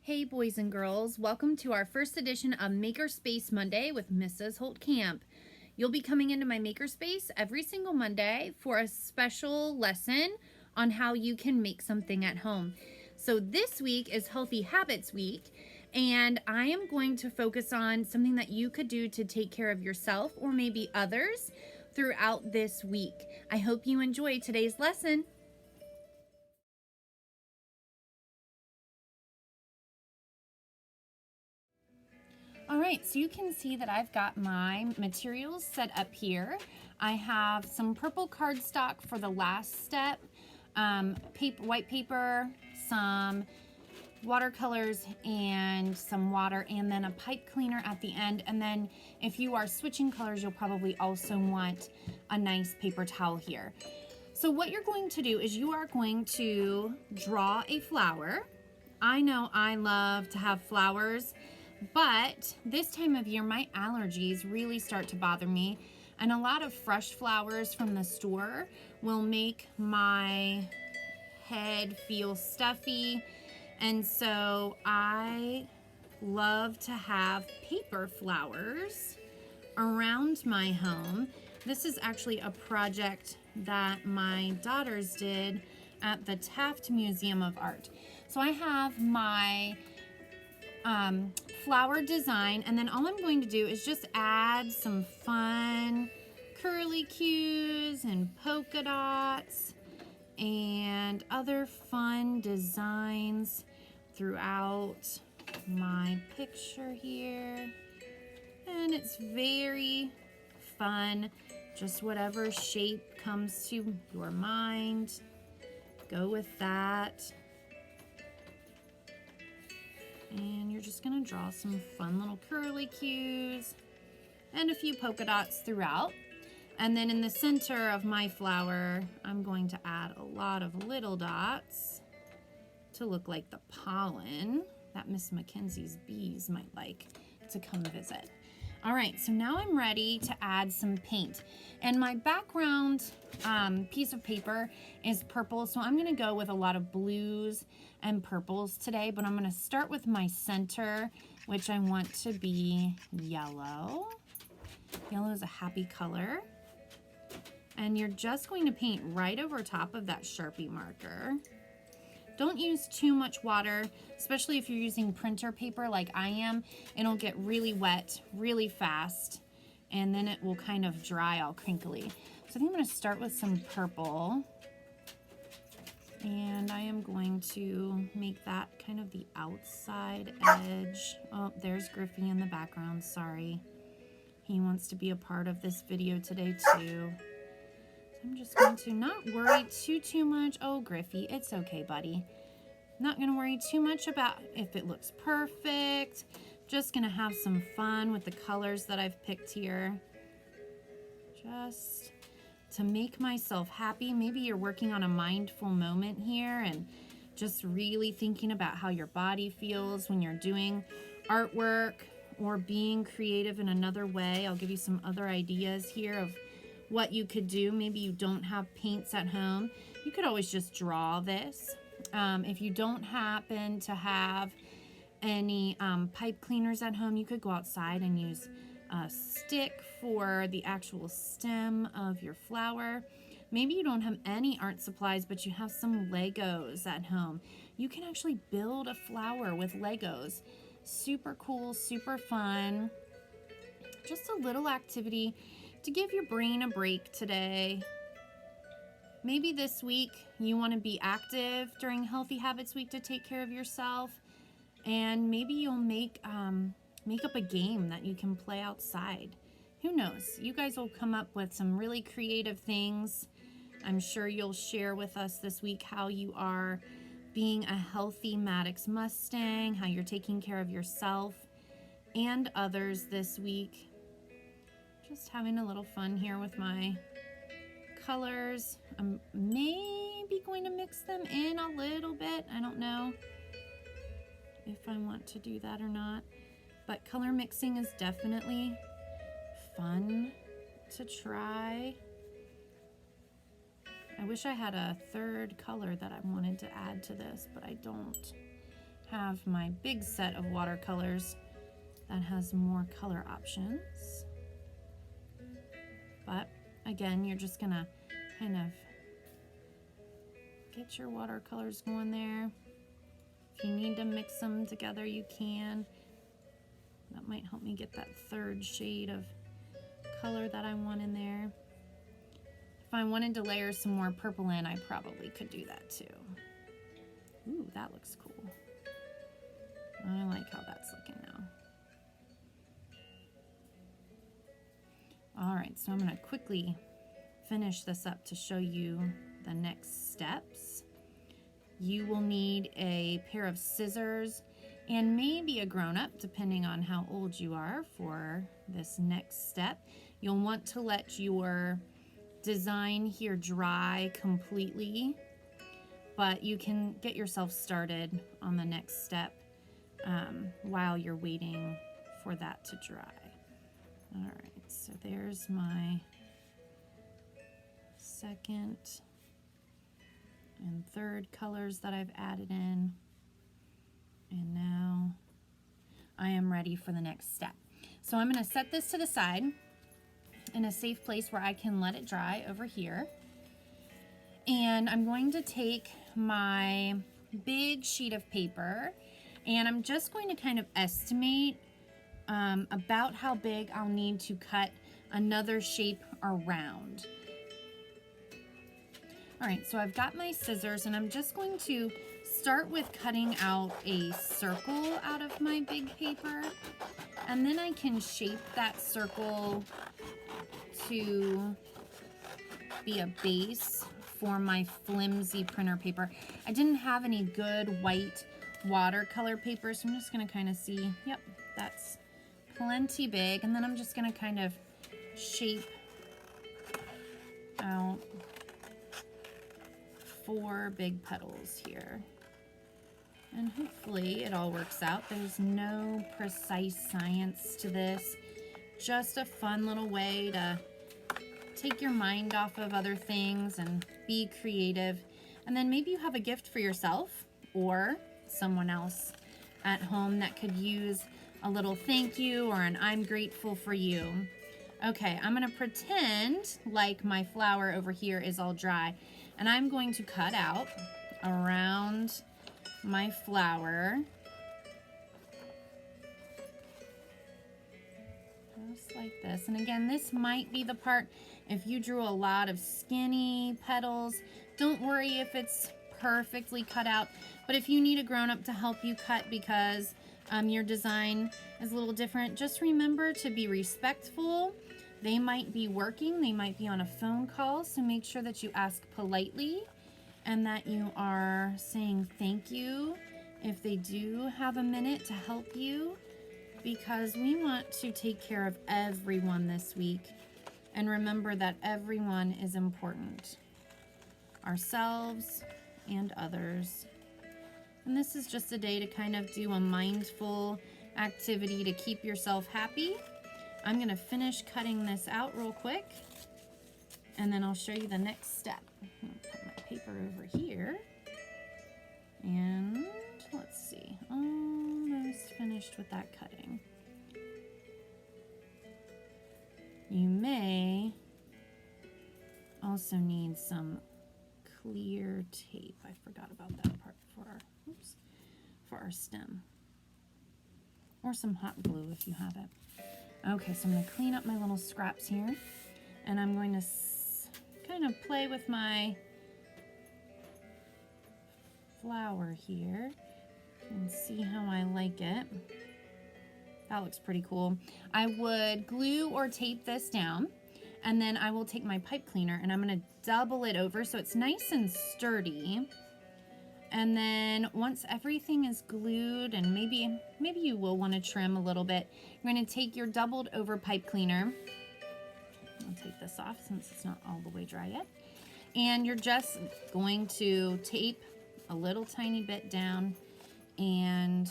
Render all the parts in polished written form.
Hey boys and girls, welcome to our first edition of Makerspace Monday with Mrs. Holt Camp. You'll be coming into my Makerspace every single Monday for a special lesson on how you can make something at home. So this week is Healthy Habits Week, and I am going to focus on something that you could do to take care of yourself or maybe others throughout this week. I hope you enjoy today's lesson. All right, so you can see that I've got my materials set up here. I have some purple cardstock for the last step, white paper, some watercolors and some water, and then a pipe cleaner at the end. And then if you are switching colors, you'll probably also want a nice paper towel here. So what you're going to do is you are going to draw a flower. I know I love to have flowers, but this time of year, my allergies really start to bother me. And a lot of fresh flowers from the store will make my head feel stuffy. And so I love to have paper flowers around my home. This is actually a project that my daughters did at the Taft Museum of Art. So I have my flower design, and then all I'm going to do is just add some fun curly cues and polka dots and other fun designs throughout my picture here. And it's very fun, just whatever shape comes to your mind, go with that. And you're just gonna draw some fun little curly cues and a few polka dots throughout. And then in the center of my flower, I'm going to add a lot of little dots to look like the pollen that Miss Mackenzie's bees might like to come visit. All right, so now I'm ready to add some paint. And my background piece of paper is purple, so I'm gonna go with a lot of blues and purples today, but I'm gonna start with my center, which I want to be yellow. Yellow is a happy color. And you're just going to paint right over top of that Sharpie marker. Don't use too much water, especially if you're using printer paper like I am. It'll get really wet really fast, and then it will kind of dry all crinkly. So I think I'm gonna start with some purple, and I am going to make that kind of the outside edge. Oh, there's Griffey in the background, sorry. He wants to be a part of this video today too. I'm just going to not worry too much. Oh, Griffey, it's okay, buddy. Not going to worry too much about if it looks perfect. Just going to have some fun with the colors that I've picked here. Just to make myself happy. Maybe you're working on a mindful moment here and just really thinking about how your body feels when you're doing artwork or being creative in another way. I'll give you some other ideas here of what you could do. Maybe you don't have paints at home. You could always just draw this. If you don't happen to have any pipe cleaners at home, you could go outside and use a stick for the actual stem of your flower. Maybe you don't have any art supplies, but you have some Legos at home. You can actually build a flower with Legos. Super cool, super fun. Just a little activity to give your brain a break today. Maybe this week you want to be active during Healthy Habits Week to take care of yourself, and maybe you'll make up a game that you can play outside. Who knows? You guys will come up with some really creative things. I'm sure you'll share with us this week how you are being a healthy Maddox Mustang, how you're taking care of yourself and others this week. Just having a little fun here with my colors. I'm maybe going to mix them in a little bit. I don't know if I want to do that or not, but color mixing is definitely fun to try. I wish I had a third color that I wanted to add to this, but I don't. have my big set of watercolors that has more color options. But again, you're just gonna kind of get your watercolors going there. If you need to mix them together, you can. That might help me get that third shade of color that I want in there. If I wanted to layer some more purple in, I probably could do that too. Ooh, that looks cool. I like how that's looking now. All right, so I'm gonna quickly finish this up to show you the next steps. You will need a pair of scissors and maybe a grown-up, depending on how old you are for this next step. You'll want to let your design here dry completely, but you can get yourself started on the next step while you're waiting for that to dry. All right, so there's my second and third colors that I've added in. And now I am ready for the next step. So I'm going to set this to the side in a safe place where I can let it dry over here. And I'm going to take my big sheet of paper and I'm just going to kind of estimate about how big I'll need to cut another shape around. All right, so I've got my scissors and I'm just going to start with cutting out a circle out of my big paper, and then I can shape that circle to be a base for my flimsy printer paper. I didn't have any good white watercolor paper, so I'm just gonna kind of see, yep, that's plenty big, and then I'm just gonna kind of shape out 4 big petals here. And hopefully it all works out. There's no precise science to this. Just a fun little way to take your mind off of other things and be creative. And then maybe you have a gift for yourself or someone else at home that could use a little thank you or an I'm grateful for you. Okay, I'm gonna pretend like my flower over here is all dry, and I'm going to cut out around my flower, just like this. And again, this might be the part, if you drew a lot of skinny petals, don't worry if it's perfectly cut out, but if you need a grown-up to help you cut because your design is a little different, just remember to be respectful. They might be working, they might be on a phone call, so make sure that you ask politely and that you are saying thank you if they do have a minute to help you, because we want to take care of everyone this week. And remember that everyone is important, ourselves and others. And this is just a day to kind of do a mindful activity to keep yourself happy. I'm gonna finish cutting this out real quick, and then I'll show you the next step. I'm gonna put my paper over here, and let's see, almost finished with that cutting. You may also need some clear tape. I forgot about that part for our stem, or some hot glue if you have it. Okay, so I'm going to clean up my little scraps here, and I'm going to kind of play with my flower here and see how I like it. That looks pretty cool. I would glue or tape this down, and then I will take my pipe cleaner and I'm going to double it over so it's nice and sturdy. And then once everything is glued, and maybe you will want to trim a little bit, you're going to take your doubled over pipe cleaner. I'll take this off since it's not all the way dry yet. And you're just going to tape a little tiny bit down, and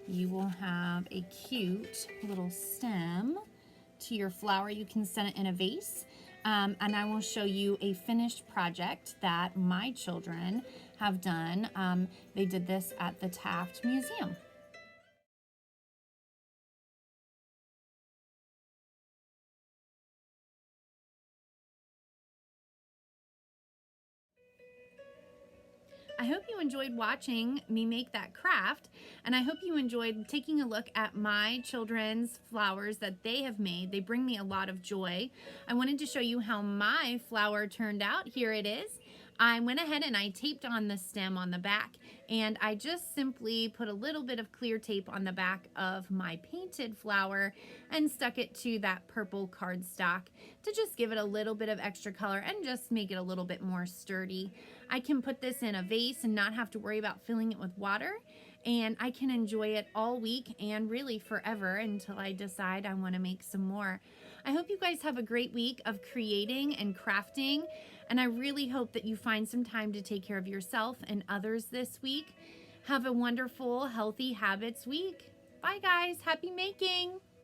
you will have a cute little stem to your flower. You can set it in a vase. And I will show you a finished project that my children have done. They did this at the Taft Museum. I hope you enjoyed watching me make that craft, and I hope you enjoyed taking a look at my children's flowers that they have made. They bring me a lot of joy. I wanted to show you how my flower turned out. Here it is. I went ahead and I taped on the stem on the back, and I just simply put a little bit of clear tape on the back of my painted flower and stuck it to that purple cardstock to just give it a little bit of extra color and just make it a little bit more sturdy. I can put this in a vase and not have to worry about filling it with water, and I can enjoy it all week and really forever until I decide I want to make some more. I hope you guys have a great week of creating and crafting, and I really hope that you find some time to take care of yourself and others this week. Have a wonderful, healthy habits week. Bye guys, happy making!